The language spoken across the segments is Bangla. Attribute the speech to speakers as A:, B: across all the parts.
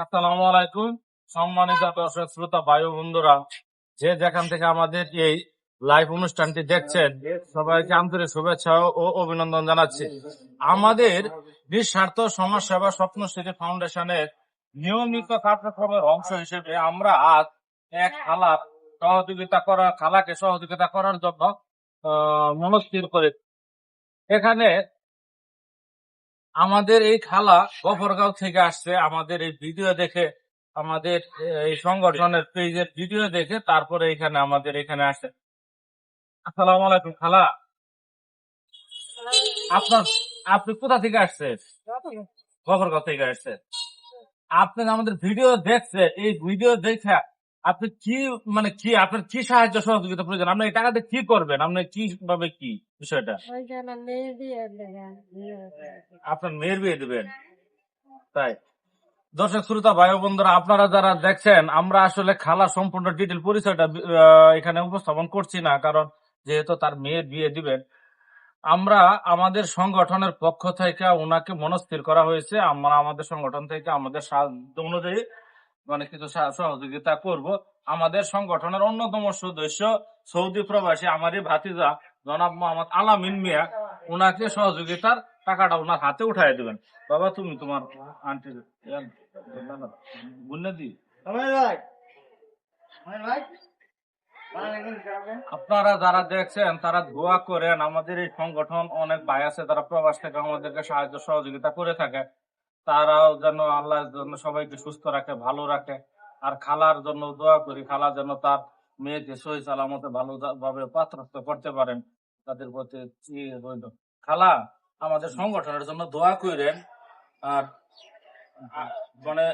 A: আসসালামু আলাইকুম। সম্মানিত দর্শক শ্রোতা ভাই ও বন্ধুরা, যে যেখান থেকে আমাদের এই লাইভ অনুষ্ঠানটি দেখছেন, সবাইকে আন্তরিক শুভেচ্ছা ও অভিনন্দন জানাচ্ছি। আমাদের নিঃস্বার্থ সমাজ সেবা স্বপ্নশ্রী ফাউন্ডেশনের নিয়মিত কার্যক্রমের অংশ হিসেবে আমরা আজ এক খালাকে সহযোগিতা করার জন্য মনস্থির করে এখানে আমাদের এই খালা গফরগাঁও থেকে আসছে। আমাদের এই ভিডিও দেখে, আমাদের এই সংগঠনের পেজের ভিডিও দেখে তারপরে আমাদের এখানে আসে। আসসালামু আলাইকুম খালা। আপনার আপনি কোথা থেকে আসছেন? গফরগাঁও থেকে আসছেন। আপনি আমাদের ভিডিও দেখছে, এই ভিডিও দেখে আপনি আপনার কি সাহায্য সহযোগিতা প্রয়োজন? আপনি এই টাকাতে কি করবেন? আপনি কিভাবে কি বিষয়টা? আপনার মেয়ের বিয়ে দিবেন, তাই? দর্শক শ্রোতা ভাই বন্ধুরা, আপনারা যারা দেখছেন, আমরা আসলে খালা সম্পূর্ণ ডিটেল পরিচয়টা এখানে উপস্থাপন করছি না, কারণ যেহেতু তার মেয়ের বিয়ে দিবেন, আমরা আমাদের সংগঠনের পক্ষ থেকে ওনাকে মনস্থির করা হয়েছে। আমরা আমাদের সংগঠন থেকে আমাদের সাধ্য অনুযায়ী কিছু সহযোগিতা করব। আমাদের সংগঠনের অন্যতম সদস্য সৌদি প্রবাসী আমারই ভাতিজা জনাব মোহাম্মদ আলামিন মিয়া, ওনাকে সহযোগিতার টাকাটা ওনার হাতে উঠাই দেবেন। বাবা, তুমি তোমার আন্টি বুঝলে দি। আপনারা যারা দেখছেন তারা দোয়া করেন। আমাদের এই সংগঠন অনেক ভাই আছে তারা প্রবাস থেকে আমাদেরকে সাহায্য সহযোগিতা করে থাকে। তারাও যেন আল্লাহ জন্য সবাইকে সুস্থ রাখে, ভালো রাখে। আর খালার জন্য দোয়া করি, খালা যেন তার মেয়েকে সহি সালামতে ভালোভাবে পাত্রস্থ করতে পারেন। তাদের প্রতি রইল। খালা, আমাদের সংগঠনের জন্য দোয়া করেন। আর মানে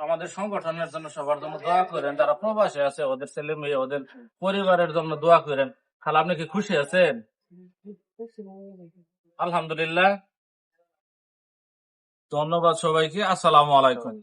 A: আমাদের সংগঠনের জন্য সবার জন্য দোয়া করেন। যারা প্রবাসে আছে ওদের ছেলে মেয়ে, ওদের পরিবারের জন্য দোয়া করেন। খালা, আপনি কি খুশি আছেন? আলহামদুলিল্লাহ। ধন্যবাদ সবাইকে। আসসালামু আলাইকুম।